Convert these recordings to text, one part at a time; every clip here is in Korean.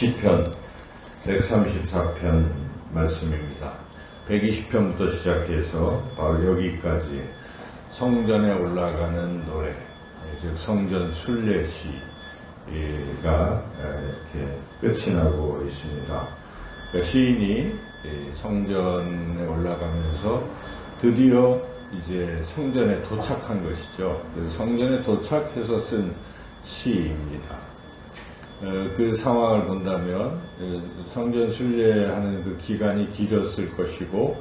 시편 134편 말씀입니다. 120편부터 시작해서 바로 여기까지 성전에 올라가는 노래, 즉 성전 순례시가 이렇게 끝이 나고 있습니다. 그러니까 시인이 성전에 올라가면서 드디어 이제 성전에 도착한 것이죠. 그래서 성전에 도착해서 쓴 시입니다. 그 상황을 본다면 성전 순례하는 그 기간이 길었을 것이고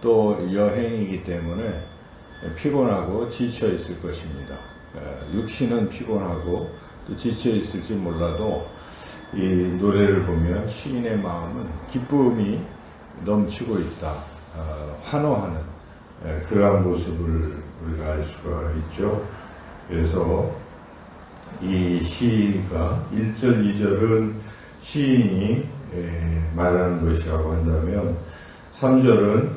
또 여행이기 때문에 피곤하고 지쳐 있을 것입니다. 육신은 피곤하고 또 지쳐 있을지 몰라도 이 노래를 보면 시인의 마음은 기쁨이 넘치고 있다, 환호하는 그러한 모습을 우리가 알 수가 있죠. 그래서 이 시가 1절, 2절은 시인이 말하는 것이라고 한다면 3절은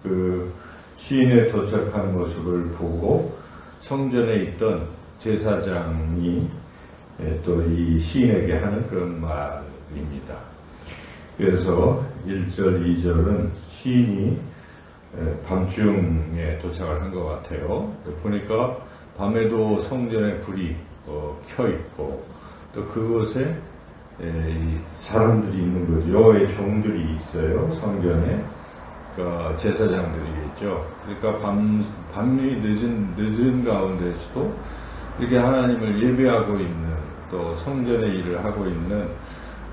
그 시인의 도착한 모습을 보고 성전에 있던 제사장이 또 이 시인에게 하는 그런 말입니다. 그래서 1절, 2절은 시인이 밤중에 도착을 한 것 같아요. 보니까 밤에도 성전에 불이 켜 있고 또 그곳에 사람들이 있는 거죠. 여호와의 종들이 있어요. 성전에 그러니까 제사장들이겠죠. 그러니까 밤이 늦은 가운데서도 이렇게 하나님을 예배하고 있는 또 성전의 일을 하고 있는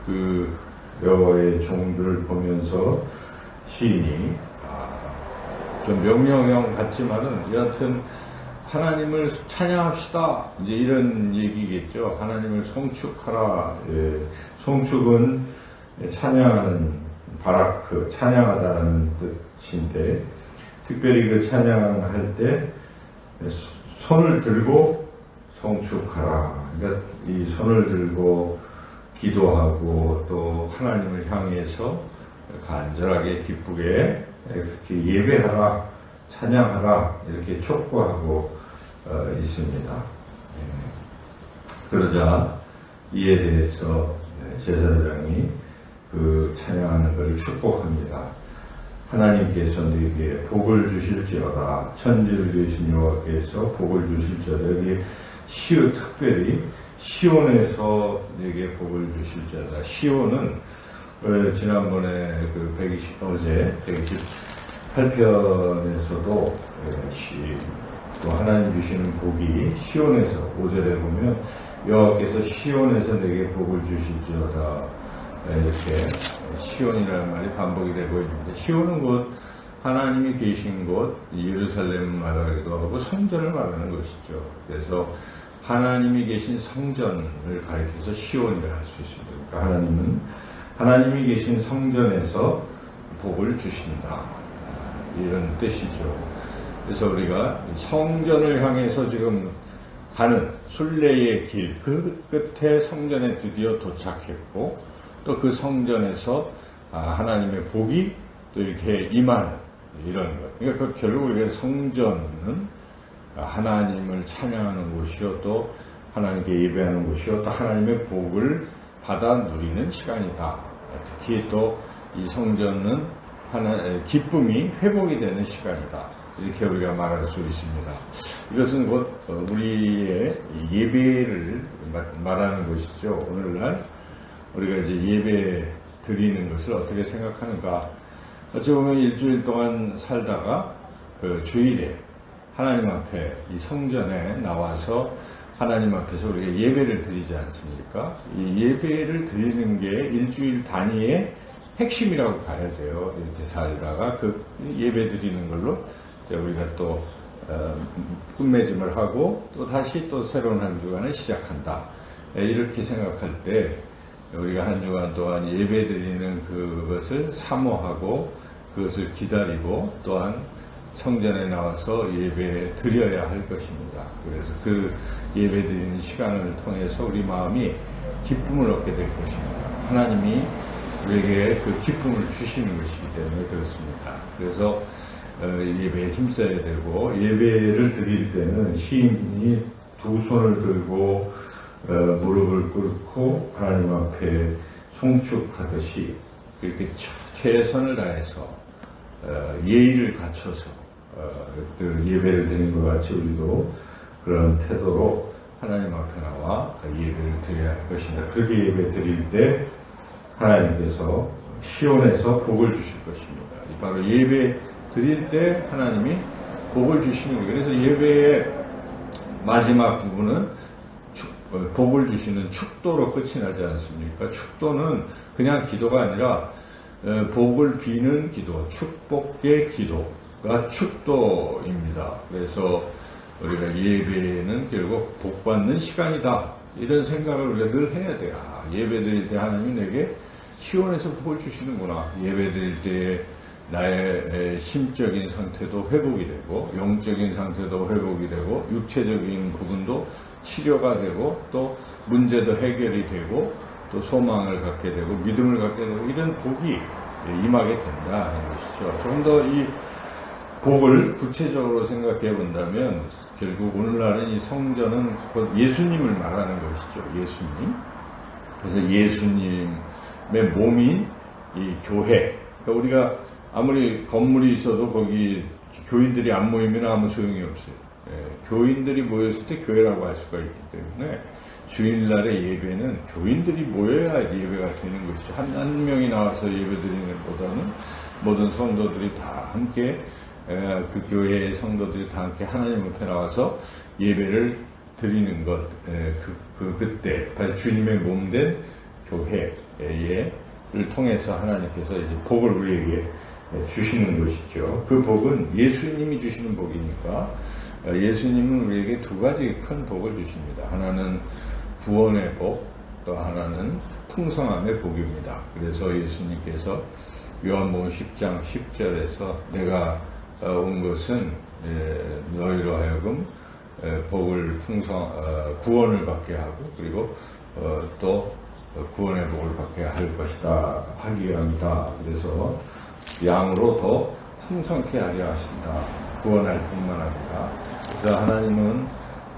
그 여호와의 종들을 보면서 시인이 좀 명령형 같지만은 여하튼 하나님을 찬양합시다. 이제 이런 얘기겠죠. 하나님을 송축하라. 송축은 찬양하는 바라크, 찬양하다는 뜻인데, 특별히 그 찬양할 때 손을 들고 송축하라. 그러니까 이 손을 들고 기도하고 또 하나님을 향해서 간절하게 기쁘게 그렇게 예배하라, 찬양하라 이렇게 촉구하고 있습니다. 그러자 이에 대해서 제사장이 그 찬양하는 것을 축복합니다. 하나님께서 너에게 복을 주실지어다. 천지를 지으신 여호와께서 복을 주실지어다. 여기 특별히 시온에서 너에게 복을 주실지어다. 시온은 지난번에 어제 128편에서도 또 하나님 주시는 복이 시온에서 5절에 보면 여호와께서 시온에서 내게 복을 주실지어다. 이렇게 시온이라는 말이 반복이 되고 있는데 시온은 곧 하나님이 계신 곳 예루살렘을 말하기도 하고 성전을 말하는 것이죠. 그래서 하나님이 계신 성전을 가리켜서 시온이라 할 수 있습니다. 그러니까 하나님은 하나님이 계신 성전에서 복을 주신다. 이런 뜻이죠. 그래서 우리가 성전을 향해서 지금 가는 순례의 길, 그 끝에 성전에 드디어 도착했고 또 그 성전에서 하나님의 복이 또 이렇게 임하는 이런 것. 그러니까 결국 우리가 성전은 하나님을 찬양하는 곳이요 또 하나님께 예배하는 곳이요 또 하나님의 복을 받아 누리는 시간이다. 특히 또 이 성전은 기쁨이 회복이 되는 시간이다. 이렇게 우리가 말할 수 있습니다. 이것은 곧 우리의 예배를 말하는 것이죠. 오늘날 우리가 이제 예배 드리는 것을 어떻게 생각하는가. 어찌 보면 일주일 동안 살다가 그 주일에 하나님 앞에 이 성전에 나와서 하나님 앞에서 우리가 예배를 드리지 않습니까? 이 예배를 드리는 게 일주일 단위의 핵심이라고 봐야 돼요. 이렇게 살다가 그 예배 드리는 걸로 이제 우리가 또 끝맺음을 하고 또 다시 또 새로운 한 주간을 시작한다. 이렇게 생각할 때 우리가 한 주간 동안 예배 드리는 그것을 사모하고 그것을 기다리고 또한 성전에 나와서 예배 드려야 할 것입니다. 그래서 그 예배 드리는 시간을 통해서 우리 마음이 기쁨을 얻게 될 것입니다. 하나님이 우리에게 그 기쁨을 주시는 것이기 때문에 그렇습니다. 그래서 예배에 힘써야 되고 예배를 드릴 때는 시인이 두 손을 들고 무릎을 꿇고 하나님 앞에 송축하듯이 그렇게 최선을 다해서 예의를 갖춰서 예배를 드리는 것 같이 우리도 그런 태도로 하나님 앞에 나와 예배를 드려야 할 것입니다. 그렇게 예배 드릴 때 하나님께서 시온에서 복을 주실 것입니다. 바로 예배 드릴 때 하나님이 복을 주시는 거예요. 그래서 예배의 마지막 부분은 복을 주시는 축도로 끝이 나지 않습니까? 축도는 그냥 기도가 아니라 복을 비는 기도, 축복의 기도가 축도입니다. 그래서 우리가 예배는 결국 복받는 시간이다. 이런 생각을 우리가 늘 해야 돼요. 예배 드릴 때 하나님이 내게 시온에서 복을 주시는구나. 예배 드릴 때 나의 심적인 상태도 회복이 되고 영적인 상태도 회복이 되고 육체적인 부분도 치료가 되고 또 문제도 해결이 되고 또 소망을 갖게 되고 믿음을 갖게 되고 이런 복이 임하게 된다는 것이죠. 좀 더 이 복을 구체적으로 생각해 본다면 결국 오늘날은 이 성전은 곧 예수님을 말하는 것이죠. 예수님. 그래서 예수님의 몸인 이 교회. 그러니까 우리가 아무리 건물이 있어도 거기 교인들이 안 모이면 아무 소용이 없어요. 교인들이 모였을 때 교회라고 할 수가 있기 때문에 주일날의 예배는 교인들이 모여야 예배가 되는 것이죠. 한 명이 나와서 예배 드리는 것보다는 모든 성도들이 다 함께 그 교회의 성도들이 다 함께 하나님 앞에 나와서 예배를 드리는 것, 그때 주님의 몸된 교회를 통해서 하나님께서 이제 복을 우리에게 주시는 것이죠. 그 복은 예수님이 주시는 복이니까 예수님은 우리에게 두 가지 큰 복을 주십니다. 하나는 구원의 복, 또 하나는 풍성함의 복입니다. 그래서 예수님께서 요한복음 10장 10절에서 내가 온 것은 너희로 하여금 복을 구원을 받게 하고 그리고 또 구원의 복을 받게 할 것이다 하기 위함이다. 그래서 양으로 더 풍성케 하려 하신다. 구원할 뿐만 아니라. 그래서 하나님은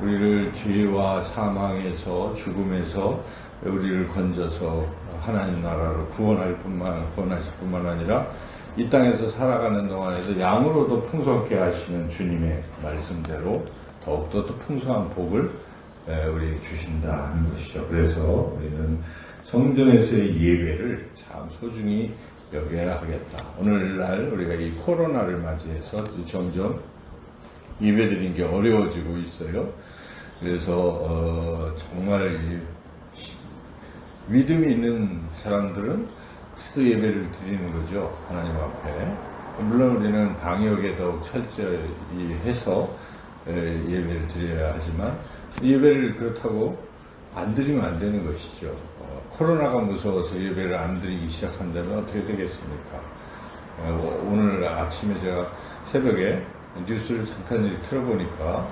우리를 죄와 사망에서 죽음에서 우리를 건져서 하나님 나라로 구원하실 뿐만 아니라 이 땅에서 살아가는 동안에서 양으로도 풍성케 하시는 주님의 말씀대로 더욱더 또 풍성한 복을 우리에게 주신다는 것이죠. 그래서 우리는 성전에서의 예배를 참 소중히 여겨야 하겠다. 오늘날 우리가 이 코로나를 맞이해서 점점 예배드리는 게 어려워지고 있어요. 그래서 정말 믿음이 있는 사람들은 그리스도 예배를 드리는 거죠. 하나님 앞에. 물론 우리는 방역에 더욱 철저히 해서 예배를 드려야 하지만 예배를 그렇다고 안 드리면 안 되는 것이죠. 코로나가 무서워서 예배를 안 드리기 시작한다면 어떻게 되겠습니까? 오늘 아침에 제가 새벽에 뉴스를 잠깐 틀어보니까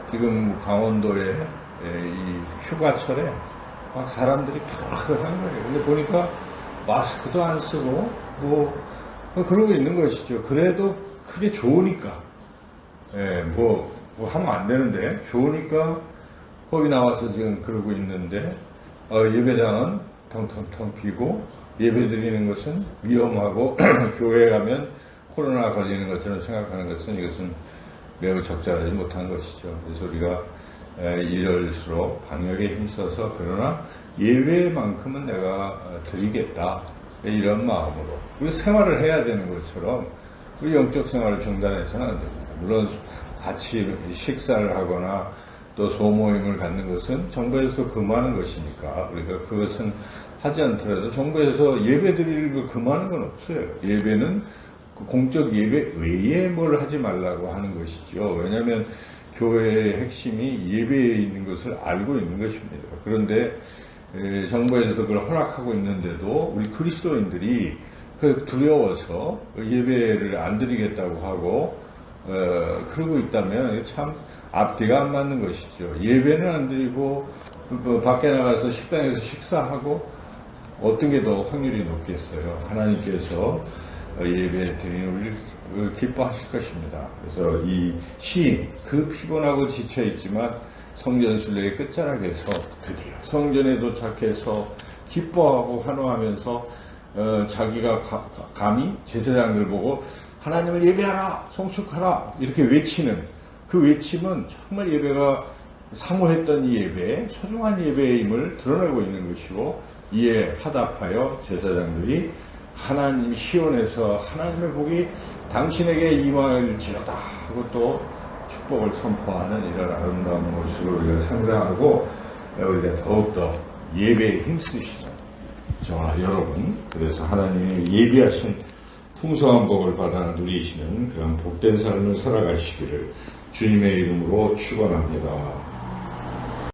지금 강원도에 이 휴가철에 막 사람들이 푸르르한 거예요. 근데 보니까 마스크도 안 쓰고 그러고 있는 것이죠. 그래도 그게 좋으니까 뭐 하면 안 되는데 좋으니까 거기 나와서 지금 그러고 있는데 예배당은 텅텅텅 비고 예배 드리는 것은 위험하고 교회에 가면 코로나 걸리는 것처럼 생각하는 것은 이것은 매우 적절하지 못한 것이죠. 그래서 우리가 이럴수록 방역에 힘써서 그러나 예배만큼은 내가 드리겠다 이런 마음으로 우리 생활을 해야 되는 것처럼 우리 영적 생활을 중단해서는 안 됩니다. 물론 같이 식사를 하거나 또 소모임을 갖는 것은 정부에서 금하는 것이니까 우리가 그것은 하지 않더라도 정부에서 예배 드리는 걸 금하는 건 없어요. 예배는 공적 예배 외에 뭘 하지 말라고 하는 것이죠. 왜냐하면 교회의 핵심이 예배에 있는 것을 알고 있는 것입니다. 그런데 정부에서도 그걸 허락하고 있는데도 우리 그리스도인들이 두려워서 예배를 안 드리겠다고 하고 그러고 있다면 참 앞뒤가 안 맞는 것이죠. 예배는 안 드리고 밖에 나가서 식당에서 식사하고 어떤 게 더 확률이 높겠어요. 하나님께서 예배 드리는 우리를 기뻐하실 것입니다. 그래서 이 시인 그 피곤하고 지쳐있지만 성전 순례의 끝자락에서 드디어 성전에 도착해서 기뻐하고 환호하면서 자기가 감히 제사장들 보고 하나님을 예배하라, 송축하라 이렇게 외치는 그 외침은 정말 예배가 사모했던 이 예배, 소중한 예배임을 드러내고 있는 것이고, 이에 화답하여 제사장들이 하나님 시온에서 하나님의 복이 당신에게 임할지어다 하고 또 축복을 선포하는 이런 아름다운 모습을 우리가 상상하고 우리가 더욱더 예배에 힘쓰시는 저와 여러분, 그래서 하나님의 예비하신 풍성한 복을 받아 누리시는 그런 복된 삶을 살아가시기를 주님의 이름으로 축원합니다.